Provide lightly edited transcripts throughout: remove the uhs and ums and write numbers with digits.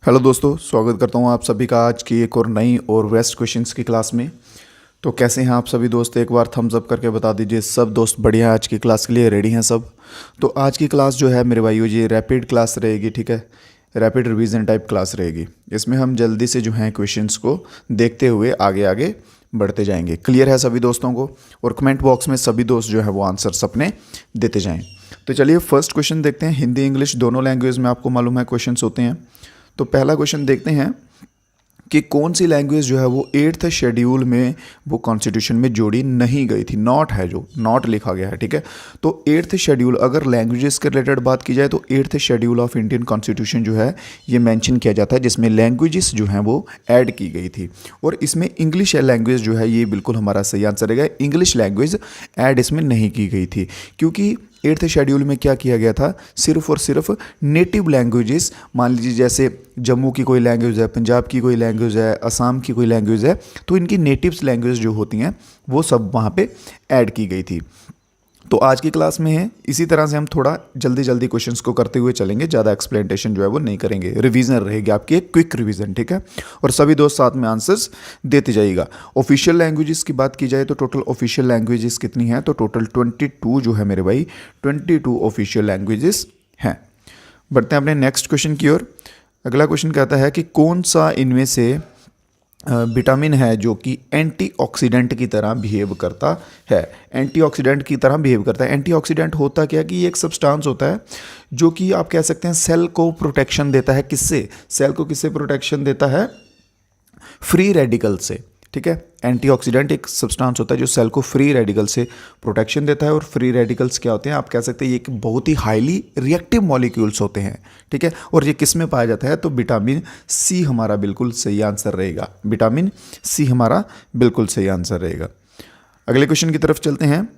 Hello दोस्तों, स्वागत करता हूँ आप सभी का आज की एक और नई और वेस्ट क्वेश्चंस की क्लास में। तो कैसे हैं आप सभी दोस्त? एक बार थम्स अप करके बता दीजिए सब दोस्त बढ़िया आज की क्लास के लिए रेडी हैं सब। तो आज की क्लास जो है मेरे भाइयों, ये रैपिड क्लास रहेगी, ठीक है। रैपिड रिवीजन टाइप क्लास रहेगी। इसमें हम जल्दी से जो है क्वेश्चंस को देखते हुए आगे आगे बढ़ते जाएंगे। क्लियर है सभी दोस्तों को? और कमेंट बॉक्स में सभी दोस्त जो है वो आंसर्स अपने देते जाएं। तो चलिए फर्स्ट क्वेश्चन देखते हैं। हिंदी इंग्लिश दोनों लैंग्वेज में आपको मालूम है क्वेश्चंस होते हैं। तो पहला क्वेश्चन देखते हैं कि कौन सी लैंग्वेज जो है वो 8th शेड्यूल में वो कॉन्स्टिट्यूशन में जोड़ी नहीं गई थी। नॉट है, जो नॉट लिखा गया है, ठीक है। तो 8th शेड्यूल, अगर लैंग्वेजेस के रिलेटेड बात की जाए तो 8th schedule of Indian constitution जो है ये मेंशन किया जाता है, जिसमें लैंग्वेजेस जो हैं वो ऐड की गई थी। और इसमें इंग्लिश लैंग्वेज जो है ये बिल्कुल हमारा सही आंसर रहेगा। इंग्लिश लैंग्वेज ऐड इसमें नहीं की गई थी, क्योंकि 8th शेड्यूल में क्या किया गया था, सिर्फ और सिर्फ नेटिव लैंग्वेजेस, मान लीजिए जैसे जम्मू की कोई लैंग्वेज है, पंजाब की कोई लैंग्वेज है, असम की कोई लैंग्वेज है, तो इनकी नेटिव्स लैंग्वेज जो होती हैं वो सब वहाँ पे ऐड की गई थी। तो आज की क्लास में है इसी तरह से हम थोड़ा जल्दी जल्दी क्वेश्चंस को करते हुए चलेंगे, ज़्यादा एक्सप्लेनेशन जो है वो नहीं करेंगे। रिवीजन रहेगी आपकी, एक क्विक रिवीजन, ठीक है। और सभी दोस्त साथ में आंसर्स देते जाइएगा। ऑफिशियल लैंग्वेजेस की बात की जाए तो टोटल ऑफिशियल लैंग्वेजेस कितनी है, तो टोटल 22 जो है मेरे भाई, 22 ऑफिशियल लैंग्वेजेस हैं। बढ़ते हैं अपने नेक्स्ट क्वेश्चन की ओर। अगला क्वेश्चन कहता है कि कौन सा इनमें से विटामिन है जो कि एंटीऑक्सीडेंट की तरह बिहेव करता है। एंटीऑक्सीडेंट की तरह बिहेव करता है। एंटीऑक्सीडेंट होता क्या कि ये एक सब्सटेंस होता है जो कि आप कह सकते हैं सेल को प्रोटेक्शन देता है। किससे? सेल को किससे प्रोटेक्शन देता है? फ्री रेडिकल से, ठीक है। एंटीऑक्सीडेंट एक सब्सटेंस होता है जो सेल को फ्री रेडिकल से प्रोटेक्शन देता है। और फ्री रेडिकल्स क्या होते हैं, आप कह सकते हैं ये एक बहुत ही हाईली रिएक्टिव मॉलिक्यूल्स होते हैं, ठीक है। और ये किस में पाया जाता है, तो विटामिन सी हमारा बिल्कुल सही आंसर रहेगा। विटामिन सी हमारा बिल्कुल सही आंसर रहेगा। अगले क्वेश्चन की तरफ चलते हैं।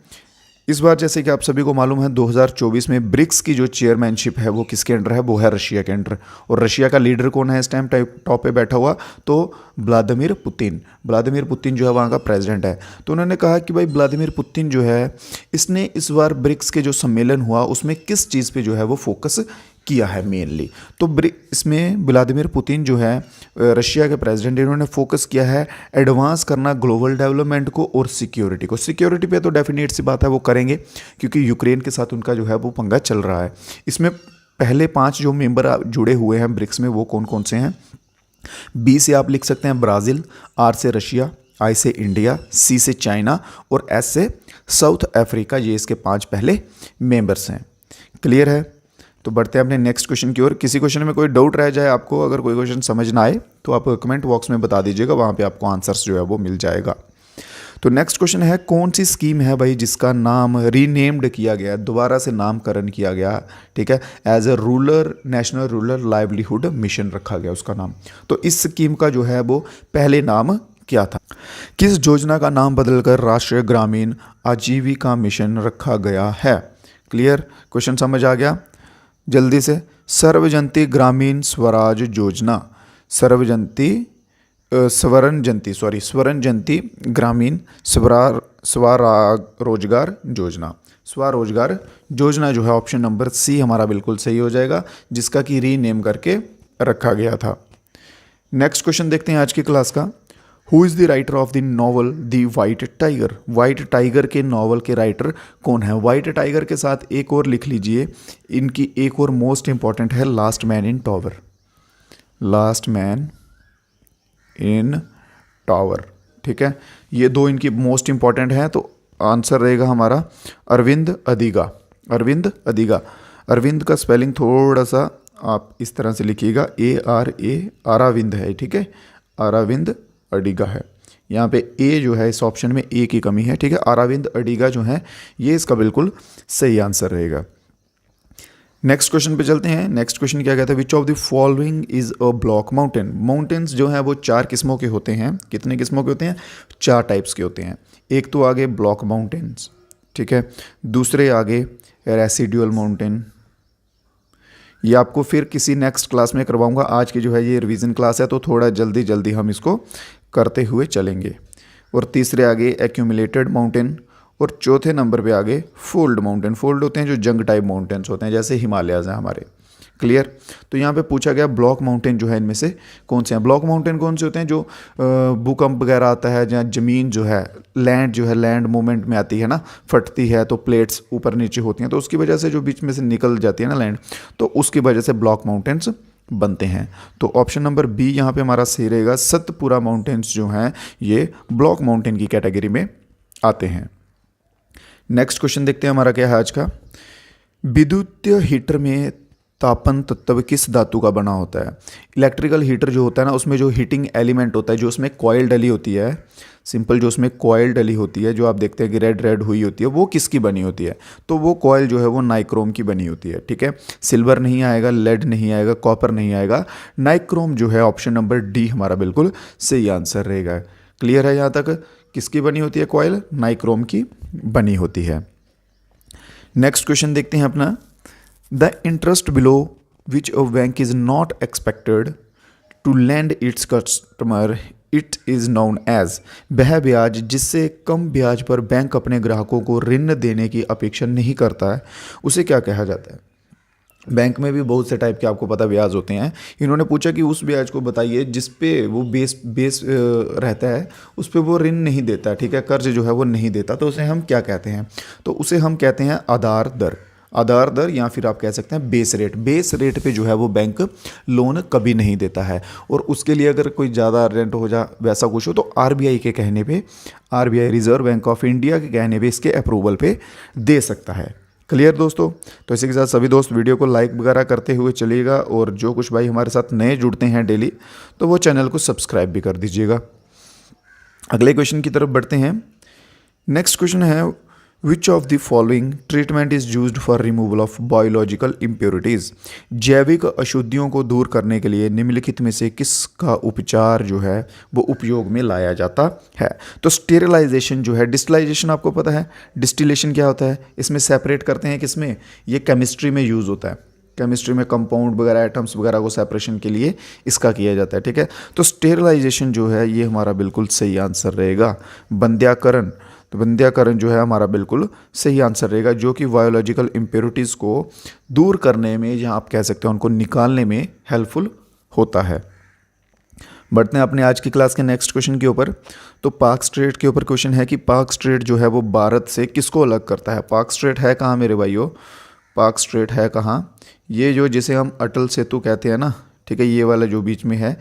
इस बार जैसे कि आप सभी को मालूम है 2024 में ब्रिक्स की जो चेयरमैनशिप है वो किसके अंडर है, वो है रशिया के अंडर। और रशिया का लीडर कौन है इस टाइम टॉप पे बैठा हुआ, तो व्लादिमीर पुतिन। व्लादिमीर पुतिन जो है वहाँ का प्रेसिडेंट है। तो उन्होंने कहा कि भाई व्लादिमीर पुतिन जो है इसने इस बार ब्रिक्स के जो सम्मेलन हुआ उसमें किस चीज़ पे जो है वो फोकस किया है मेनली। तो इसमें व्लादिमीर पुतिन जो है रशिया के प्रेसिडेंट, इन्होंने फोकस किया है एडवांस करना ग्लोबल डेवलपमेंट को और सिक्योरिटी को। सिक्योरिटी पे तो डेफिनेट सी बात है वो करेंगे, क्योंकि यूक्रेन के साथ उनका जो है वो पंगा चल रहा है। इसमें पहले 5 जो मेंबर जुड़े हुए हैं ब्रिक्स में वो कौन कौन से हैं? बी से आप लिख सकते हैं ब्राज़ील, आर से रशिया, आई से इंडिया, सी से चाइना और एस से साउथ अफ्रीका। ये इसके 5 पहले मेंबर्स हैं। क्लियर है? तो बढ़ते हैं अपने नेक्स्ट क्वेश्चन की ओर। किसी क्वेश्चन में कोई डाउट रह जाए आपको, अगर कोई क्वेश्चन समझ ना आए तो आप कमेंट बॉक्स में बता दीजिएगा, वहाँ पे आपको आंसर्स जो है वो मिल जाएगा। तो नेक्स्ट क्वेश्चन है, कौन सी स्कीम है भाई जिसका नाम रीनेम्ड किया गया, दोबारा से नामकरण किया गया, ठीक है, as a rural national rural livelihood mission रखा गया उसका नाम। तो इस स्कीम का जो है वो पहले नाम क्या था? किस योजना का नाम बदलकर राष्ट्रीय ग्रामीण आजीविका मिशन रखा गया है? क्लियर? क्वेश्चन समझ आ गया? जल्दी से। सर्वजंती ग्रामीण स्वराज योजना, स्वरनजंती ग्रामीण स्वरोजगार योजना। स्वरोजगार योजना जो है ऑप्शन नंबर सी हमारा बिल्कुल सही हो जाएगा, जिसका कि रीनेम करके रखा गया था। नेक्स्ट क्वेश्चन देखते हैं आज की क्लास का। Who is the writer of the novel the white tiger? White tiger के नॉवल के राइटर कौन है? वाइट टाइगर के साथ एक और लिख लीजिए, इनकी एक और मोस्ट इंपॉर्टेंट है last man in tower. Last man in tower, ठीक है। ये 2 इनकी मोस्ट इंपॉर्टेंट हैं। तो आंसर रहेगा हमारा अरविंद अदिगा। अरविंद अदिगा। अरविंद का स्पेलिंग थोड़ा सा आप इस तरह से लिखिएगा, ARA, है, ठीक है। अरविंद अडिगा है। यहाँ पे ए जो है इस ऑप्शन में ए की कमी है, ठीक है। अरविंद अडिगा जो है ये इसका बिल्कुल सही आंसर रहेगा। नेक्स्ट क्वेश्चन पे चलते हैं। नेक्स्ट क्वेश्चन क्या कहता है, which of the following is a block mountain? Mountains जो हैं वो 4 किस्मों के होते हैं। कितने किस्मों के होते हैं? 4 टाइप्स के होते हैं। एक तो आगे ब्लॉक माउंटेन्स, ठीक है। दूसरे आगे रेसिडुअल माउंटेन। ये आपको फिर किसी नेक्स्ट क्लास में करवाऊंगा। आज की जो है ये रिवीजन क्लास है, तो थोड़ा जल्दी जल्दी हम इसको करते हुए चलेंगे। और तीसरे आगे एक्यूमुलेटेड माउंटेन। और चौथे नंबर पे आगे फोल्ड माउंटेन। फोल्ड होते हैं जो जंग टाइप माउंटेन्स होते हैं, जैसे हिमालयाज़ हैं हमारे। क्लियर। तो यहाँ पे पूछा गया ब्लॉक माउंटेन जो है इनमें से कौन से हैं। ब्लॉक माउंटेन कौन से होते हैं, जो भूकंप वगैरह आता है, जहाँ ज़मीन जो है लैंड मूवमेंट में आती है ना, फटती है तो प्लेट्स ऊपर नीचे होती हैं, तो उसकी वजह से जो बीच में से निकल जाती है ना लैंड, तो उसकी वजह से ब्लॉक माउंटेन्स बनते हैं। तो ऑप्शन नंबर बी यहाँ पे हमारा सही रहेगा। सतपुरा माउंटेन्स जो हैं ये ब्लॉक माउंटेन की कैटेगरी में आते हैं। नेक्स्ट क्वेश्चन देखते हैं हमारा क्या है आज का। विद्युतीय हीटर में तापन तत्व किस धातु का बना होता है। इलेक्ट्रिकल हीटर जो होता है ना, उसमें जो हीटिंग एलिमेंट होता है, जो उसमें कॉइल डली होती है, सिंपल जो उसमें कॉइल डली होती है, जो आप देखते हैं कि रेड रेड हुई होती है, वो किसकी बनी होती है। तो वो कॉइल जो है वो नाइक्रोम की बनी होती है। ठीक है, सिल्वर नहीं आएगा, लेड नहीं आएगा, कॉपर नहीं आएगा, नाइक्रोम जो है ऑप्शन नंबर डी हमारा बिल्कुल सही आंसर रहेगा। क्लियर है यहाँ तक। किसकी बनी होती है कॉइल, नाइक्रोम की बनी होती है। नेक्स्ट क्वेश्चन देखते हैं अपना। The interest below which a bank is not expected to land its customer it is known as. वह ब्याज जिससे कम ब्याज पर बैंक अपने ग्राहकों को ऋण देने की अपेक्षा नहीं करता है, उसे क्या कहा जाता है। बैंक में भी बहुत से टाइप के आपको पता ब्याज होते हैं। इन्होंने पूछा कि उस ब्याज को बताइए जिस पे वो बेस रहता है, उस पे वो ऋण नहीं देता, ठीक है, कर्ज जो है वो नहीं देता, तो उसे हम क्या कहते हैं। तो उसे हम कहते हैं आधार दर। आधार दर या फिर आप कह सकते हैं बेस रेट। बेस रेट पे जो है वो बैंक लोन कभी नहीं देता है। और उसके लिए अगर कोई ज़्यादा रेंट हो जा वैसा कुछ हो, तो आरबीआई के कहने पे, RBI reserve bank of India के कहने पे इसके अप्रूवल पे दे सकता है। क्लियर दोस्तों। तो इसी के साथ सभी दोस्त वीडियो को लाइक वगैरह करते हुए चलिएगा, और जो कुछ भाई हमारे साथ नए जुड़ते हैं डेली, तो वो चैनल को सब्सक्राइब भी कर दीजिएगा। अगले क्वेश्चन की तरफ बढ़ते हैं। नेक्स्ट क्वेश्चन है which of the following treatment is used for removal of biological impurities. जैविक अशुद्धियों को दूर करने के लिए निम्नलिखित में से किसका उपचार जो है वो उपयोग में लाया जाता है। तो स्टेरिलाइजेशन जो है, डिस्टिलाइजेशन आपको पता है, डिस्टिलेशन क्या होता है, इसमें सेपरेट करते हैं किसमें, ये केमिस्ट्री में यूज़ होता है। केमिस्ट्री में कंपाउंड वगैरह एटम्स वगैरह को सेपरेशन के लिए इसका किया जाता है। ठीक है, तो स्टेरिलाइजेशन जो है ये हमारा बिल्कुल सही आंसर रहेगा। बंध्याकरण, तो बंध्याकरण जो है हमारा बिल्कुल सही आंसर रहेगा, जो कि बायोलॉजिकल इम्प्योरिटीज़ को दूर करने में, या आप कह सकते हैं उनको निकालने में हेल्पफुल होता है। बढ़ते हैं अपने आज की क्लास के नेक्स्ट क्वेश्चन के ऊपर। तो पाक स्ट्रेट के ऊपर क्वेश्चन है कि पाक स्ट्रेट जो है वो भारत से किसको अलग करता है। पाक स्ट्रेट है कहाँ मेरे भाइयों, पाक स्ट्रेट है कहाँ, ये जो जिसे हम अटल सेतु कहते हैं ना, ठीक है, ये वाला जो बीच में है,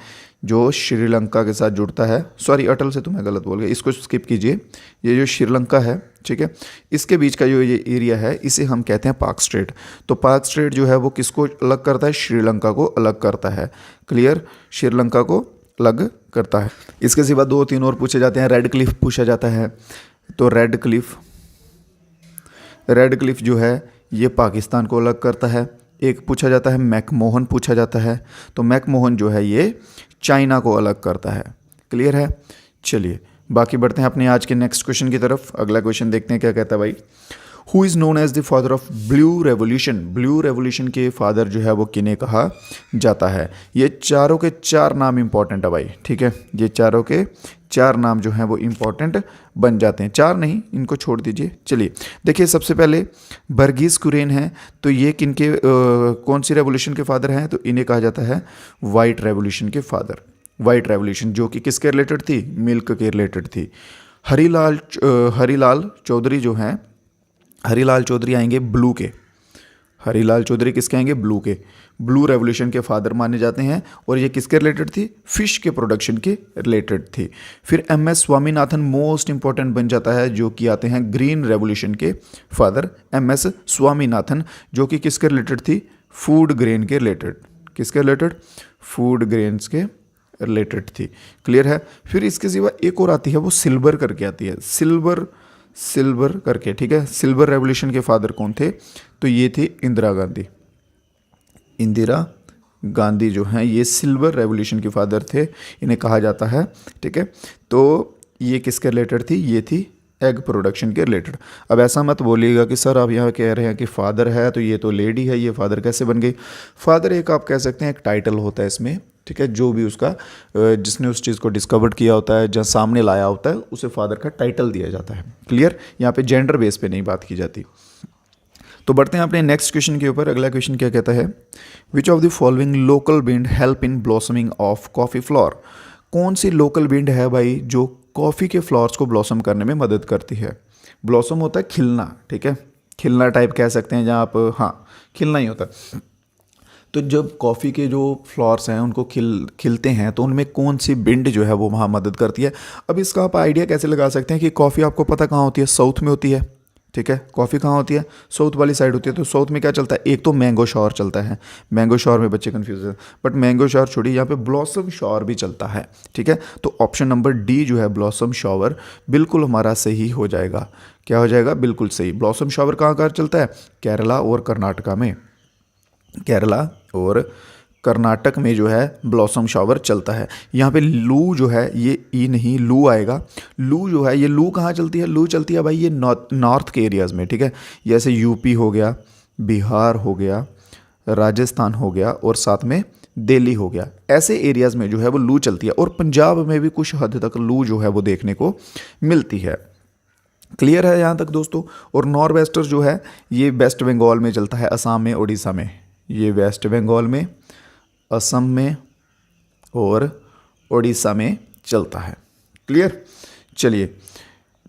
जो श्रीलंका के साथ जुड़ता है, सॉरी अटल सेतु मैं गलत बोल गया, इसको स्किप कीजिए। ये जो श्रीलंका है, ठीक है, इसके बीच का जो ये एरिया है, इसे हम कहते हैं पाक स्ट्रेट। तो पाक स्ट्रेट जो है वो किसको अलग करता है, श्रीलंका को अलग करता है। क्लियर, श्रीलंका को अलग करता है। इसके सिवा 2-3 और पूछे जाते हैं। रेड क्लिफ पूछा जाता है, तो रेड क्लिफ जो है ये पाकिस्तान को अलग करता है। एक पूछा जाता है मैकमोहन पूछा जाता है, तो मैकमोहन जो है ये चाइना को अलग करता है। क्लियर है। चलिए बाकी बढ़ते हैं अपने आज के नेक्स्ट क्वेश्चन की तरफ। अगला क्वेश्चन देखते हैं क्या कहता है भाई। Who is known as the father of blue revolution. Blue revolution के फादर जो है वो किन्हें कहा जाता है। ये चारों के चार नाम इंपॉर्टेंट है भाई, ठीक है, ये चारों के चार नाम जो हैं वो इंपॉर्टेंट बन जाते हैं। चार नहीं, इनको छोड़ दीजिए। चलिए देखिए, सबसे पहले वर्गीस कुरियन है, तो ये किनके कौन सी रेवोल्यूशन के फादर हैं, तो इन्हें कहा जाता है वाइट रेवोल्यूशन के फादर। वाइट रेवोल्यूशन जो कि किसके रिलेटेड थी, मिल्क के रिलेटेड थी। हरीलाल चौधरी जो हैं, हरीलाल चौधरी आएंगे ब्लू के। हरीलाल चौधरी किसके आएंगे, ब्लू के। ब्लू रेवोल्यूशन के फादर माने जाते हैं, और ये किसके रिलेटेड थी, फिश के प्रोडक्शन के रिलेटेड थी। फिर एमएस स्वामीनाथन मोस्ट इंपॉर्टेंट बन जाता है, जो कि आते हैं ग्रीन रेवोल्यूशन के फादर। एमएस स्वामीनाथन जो कि किसके रिलेटेड थी, फूड ग्रेन के रिलेटेड। किसके रिलेटेड, फूड ग्रेन्स के रिलेटेड थी। क्लियर है। फिर इसके सिवा एक और आती है, वो सिल्वर करके आती है, सिल्वर करके, ठीक है। सिल्वर रेवोल्यूशन के फादर कौन थे, तो ये थी इंदिरा गांधी। इंदिरा गांधी जो हैं ये सिल्वर रेवोल्यूशन के फादर थे, इन्हें कहा जाता है, ठीक है। तो ये किसके रिलेटेड थी, ये थी एग प्रोडक्शन के रिलेटेड। अब ऐसा मत बोलिएगा कि सर आप यहाँ कह रहे हैं कि फादर है तो ये तो लेडी है, ये फादर कैसे बन गई। फादर एक आप कह सकते हैं एक टाइटल होता है इसमें, ठीक है, जो भी उसका जिसने उस चीज़ को डिस्कवर किया होता है, जहाँ सामने लाया होता है, उसे फादर का टाइटल दिया जाता है। क्लियर। यहाँ पे जेंडर बेस पे नहीं बात की जाती। तो बढ़ते हैं अपने नेक्स्ट क्वेश्चन के ऊपर। अगला क्वेश्चन क्या कहता है, which of the following local wind help in blossoming of coffee flower. कौन सी लोकल विंड है भाई जो कॉफ़ी के फ्लावर्स को ब्लॉसम करने में मदद करती है। ब्लॉसम होता है खिलना, ठीक है, खिलना टाइप कह सकते हैं, जहाँ आप, हाँ खिलना ही होता है। तो जब कॉफ़ी के जो फ्लावर्स हैं उनको खिलते हैं तो उनमें कौन सी विंड जो है वो वहाँ मदद करती है। अब इसका आप आइडिया कैसे लगा सकते हैं कि कॉफ़ी आपको पता कहाँ होती है, साउथ में होती है, ठीक है। कॉफ़ी कहाँ होती है, साउथ वाली साइड होती है। तो साउथ में क्या चलता है, एक तो मैंगो शॉवर चलता है, मैंगो शॉवर में बच्चे कन्फ्यूज है, बट मैंगो शॉवर छोड़िए, यहाँ पे ब्लॉसम शॉवर भी चलता है, ठीक है। तो ऑप्शन नंबर डी जो है ब्लॉसम शॉवर बिल्कुल हमारा सही हो जाएगा। क्या हो जाएगा, बिल्कुल सही। ब्लॉसम शॉवर कहाँ कहाँ चलता है, केरला और कर्नाटका में, केरला और कर्नाटक में जो है ब्लॉसम शॉवर चलता है। यहाँ पे लू जो है ये ई नहीं लू आएगा। लू जो है ये लू कहाँ चलती है, लू चलती है भाई ये नॉर्थ के एरियाज़ में, ठीक है। जैसे यूपी हो गया, बिहार हो गया, राजस्थान हो गया और साथ में दिल्ली हो गया, ऐसे एरियाज़ में जो है वो लू चलती है। और पंजाब में भी कुछ हद तक लू जो है वो देखने को मिलती है। क्लियर है यहाँ तक दोस्तों। और नॉर्थ वेस्टर जो है ये वेस्ट बंगाल में चलता है, असम में, उड़ीसा में। ये वेस्ट बंगाल में, असम में और उड़ीसा में चलता है। क्लियर। चलिए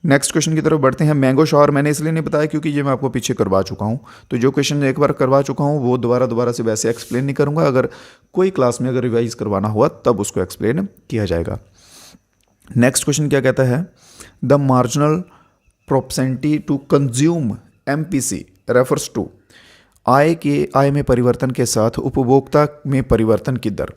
नेक्स्ट क्वेश्चन की तरफ बढ़ते हैं। मैंगो शॉवर मैंने इसलिए नहीं बताया क्योंकि ये मैं आपको पीछे करवा चुका हूँ, तो जो क्वेश्चन एक बार करवा चुका हूँ वो दोबारा से वैसे एक्सप्लेन नहीं करूँगा। अगर कोई क्लास में अगर रिवाइज करवाना हुआ तब उसको एक्सप्लेन किया जाएगा। नेक्स्ट क्वेश्चन क्या कहता है, the marginal propensity to consume MPC refers to. आय में परिवर्तन के साथ उपभोक्ता में परिवर्तन की दर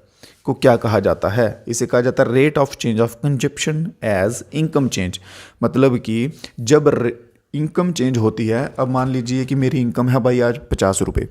को क्या कहा जाता है। इसे कहा जाता है rate of change of consumption as income change. मतलब कि जब इनकम चेंज होती है, अब मान लीजिए कि मेरी इनकम है भाई आज 50 रुपये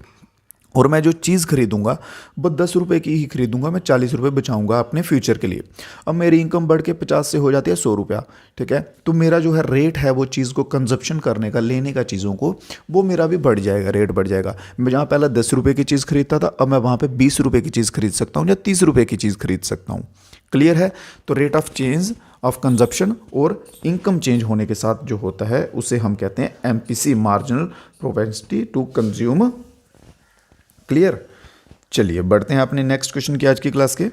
और मैं जो चीज़ खरीदूंगा वो 10 रुपये की ही खरीदूंगा, मैं 40 रुपये बचाऊंगा अपने फ्यूचर के लिए। अब मेरी इनकम बढ़ के 50 से हो जाती है 100 रुपया, ठीक है। तो मेरा जो है रेट है वो चीज़ को कंजप्शन करने का, लेने का चीज़ों को, वो मेरा भी बढ़ जाएगा, रेट बढ़ जाएगा। मैं जहाँ पहले 10 रुपये की चीज़ खरीदता था अब मैं वहाँ पर 20 रुपये की चीज़ खरीद सकता हूँ या 30 रुपये की चीज़ खरीद सकता हूँ। क्लियर है। तो rate of change of consumption और इनकम चेंज होने के साथ जो होता है उसे हम कहते हैं MPC, marginal propensity to consume. Clear. चलिए बढ़ते हैं अपने नेक्स्ट क्वेश्चन की आज की क्लास के।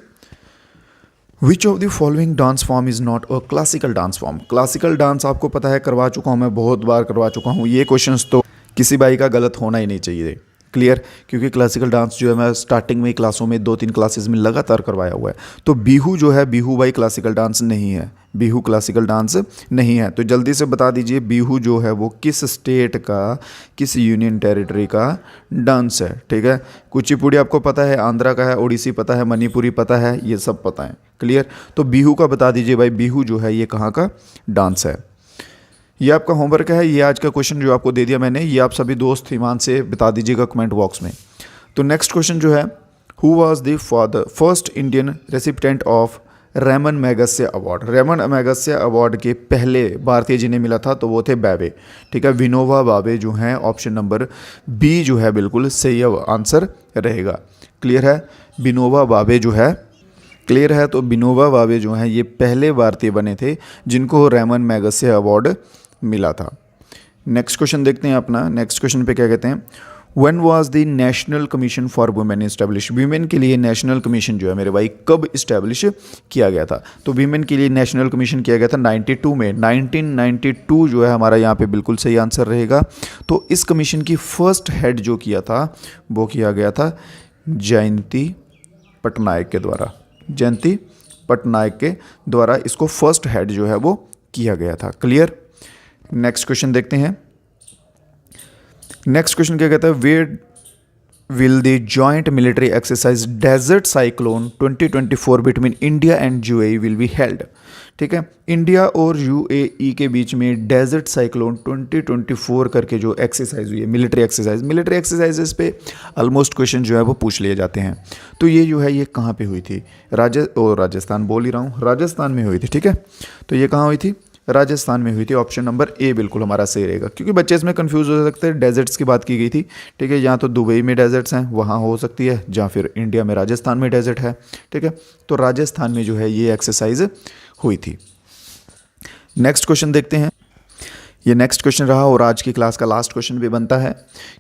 Which of the following dance form is not a classical dance form. Classical dance आपको पता है करवा चुका हूँ मैं, बहुत बार करवा चुका हूँ। ये क्वेश्चंस तो किसी भाई का गलत होना ही नहीं चाहिए। क्लियर। क्योंकि क्लासिकल डांस जो है मैं स्टार्टिंग में ही क्लासों में 2-3 क्लासेस में लगातार करवाया हुआ है। तो बिहू जो है, बिहू भाई क्लासिकल डांस नहीं है, बिहू क्लासिकल डांस नहीं है। तो जल्दी से बता दीजिए बिहू जो है वो किस स्टेट का, किस यूनियन टेरिटरी का डांस है, ठीक है। कुचिपुड़ी आपको पता है, आंध्रा का है, ओडिसी पता है, मणिपुरी पता है, ये सब पता है। क्लियर। तो बिहू का बता दीजिए भाई, बिहू जो है ये कहाँ का डांस है। ये आपका होमवर्क है, ये आज का क्वेश्चन जो आपको दे दिया मैंने, ये आप सभी दोस्त ईमान से बता दीजिएगा कमेंट बॉक्स में। तो नेक्स्ट क्वेश्चन जो है, who was the first Indian recipient of Ramon Magsaysay award. Ramon Magsaysay award के पहले भारतीय जिन्हें मिला था तो वो थे भावे, ठीक है, विनोबा भावे जो हैं। ऑप्शन नंबर बी जो है बिल्कुल सही आंसर रहेगा। क्लियर है। विनोबा भावे जो है, क्लियर है। तो विनोबा भावे जो हैं ये पहले भारतीय बने थे जिनको रेमन मैगसेसे अवार्ड मिला था। नेक्स्ट क्वेश्चन देखते हैं अपना। नेक्स्ट क्वेश्चन पे क्या कहते हैं, when was the national commission for women establish. Women के लिए नेशनल कमीशन जो है मेरे भाई कब इस्टेब्लिश किया गया था। तो वीमेन के लिए नेशनल कमीशन किया गया था 92 में, 1992 जो है हमारा यहाँ पे बिल्कुल सही आंसर रहेगा। तो इस कमीशन की फर्स्ट हेड जो किया था वो किया गया था जयंती पटनायक के द्वारा। जयंती पटनायक के द्वारा इसको फर्स्ट हेड जो है वो किया गया था। क्लियर। नेक्स्ट क्वेश्चन देखते हैं। नेक्स्ट क्वेश्चन क्या कहता है, where will the joint military exercise desert cyclone 2024 between India and UAE will be held. ठीक है, इंडिया और यूएई के बीच में डेजर्ट साइक्लोन 2024 करके जो एक्सरसाइज हुई है, मिलिट्री एक्सरसाइजेस पे ऑलमोस्ट क्वेश्चन जो है वो पूछ लिए जाते हैं। तो ये जो है ये कहाँ पे हुई थी, राजस्थान बोल ही रहा हूँ, राजस्थान में हुई थी। ठीक है, तो ये कहाँ हुई थी, राजस्थान में हुई थी। ऑप्शन नंबर ए बिल्कुल हमारा सही रहेगा, क्योंकि बच्चे इसमें कंफ्यूज हो सकते हैं। डेजर्ट्स की बात की गई थी, ठीक है, यहाँ तो दुबई में डेजर्ट्स हैं, वहाँ हो सकती है, जहाँ फिर इंडिया में राजस्थान में डेजर्ट है। ठीक है, तो राजस्थान में जो है ये एक्सरसाइज हुई थी। नेक्स्ट क्वेश्चन देखते हैं। ये नेक्स्ट क्वेश्चन रहा और आज की क्लास का लास्ट क्वेश्चन भी बनता है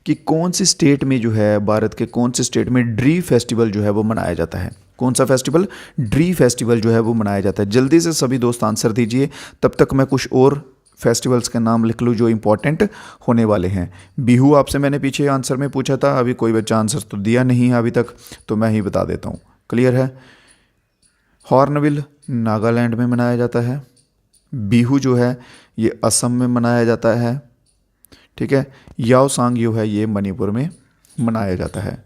कि कौन सी स्टेट में जो है, भारत के कौन से स्टेट में ड्री फेस्टिवल जो है वो मनाया जाता है। कौन सा फेस्टिवल? ड्री फेस्टिवल जो है वो मनाया जाता है। जल्दी से सभी दोस्त आंसर दीजिए, तब तक मैं कुछ और फेस्टिवल्स के नाम लिख लूँ जो इंपॉर्टेंट होने वाले हैं। बिहू आपसे मैंने पीछे आंसर में पूछा था, अभी कोई बच्चा आंसर तो दिया नहीं है अभी तक, तो मैं ही बता देता हूँ। क्लियर है? हॉर्नबिल नागालैंड में मनाया जाता है। बिहू जो है ये असम में मनाया जाता है। ठीक है। याओसांग है ये मणिपुर में मनाया जाता है।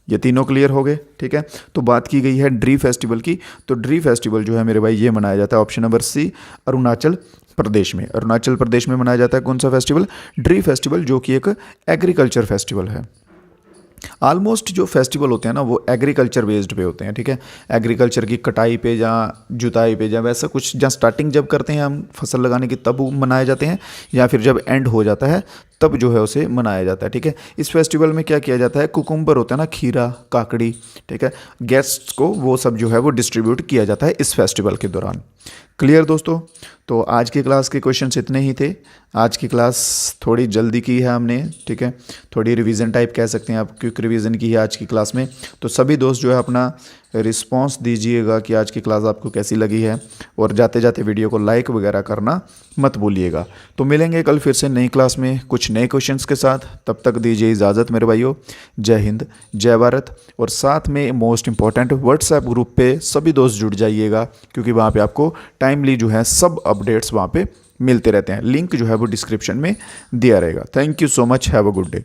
ये तीनों क्लियर हो गए। ठीक है। तो बात की गई है ड्री फेस्टिवल की, तो ड्री फेस्टिवल जो है मेरे भाई ये मनाया जाता है option number C, Arunachal Pradesh में। अरुणाचल प्रदेश में मनाया जाता है कौन सा फेस्टिवल? ड्री फेस्टिवल, जो कि एक एग्रीकल्चर फेस्टिवल है। ऑलमोस्ट जो फेस्टिवल होते हैं ना वो एग्रीकल्चर बेस्ड पे होते हैं। ठीक है। एग्रीकल्चर की कटाई पे या जुताई पे या वैसा कुछ, जहाँ स्टार्टिंग जब करते हैं हम फसल लगाने की तब मनाए जाते हैं, या फिर जब एंड हो जाता है तब जो है उसे मनाया जाता है। ठीक है। इस फेस्टिवल में क्या किया जाता है? कुकुम्बर होता है ना, खीरा, काकड़ी, ठीक है, गेस्ट्स को वो सब जो है वो डिस्ट्रीब्यूट किया जाता है इस फेस्टिवल के दौरान। क्लियर दोस्तों? तो आज की क्लास के क्वेश्चंस इतने ही थे। आज की क्लास थोड़ी जल्दी की है हमने। ठीक है। थोड़ी रिवीजन टाइप कह सकते हैं आप, क्विक रिवीजन की है आज की क्लास में। तो सभी दोस्त जो है अपना रिस्पांस दीजिएगा कि आज की क्लास आपको कैसी लगी है, और जाते जाते वीडियो को लाइक वगैरह करना मत भूलिएगा। तो मिलेंगे कल फिर से नई क्लास में कुछ नए क्वेश्चंस के साथ। तब तक दीजिए इजाज़त मेरे भाइयों। जय हिंद, जय भारत। और साथ में मोस्ट इंपॉर्टेंट व्हाट्सएप ग्रुप पे सभी दोस्त जुड़ जाइएगा, क्योंकि वहाँ पे आपको टाइमली जो है सब अपडेट्स वहाँ पे मिलते रहते हैं। लिंक जो है वो डिस्क्रिप्शन में दिया रहेगा। Thank you so much. Have a good day.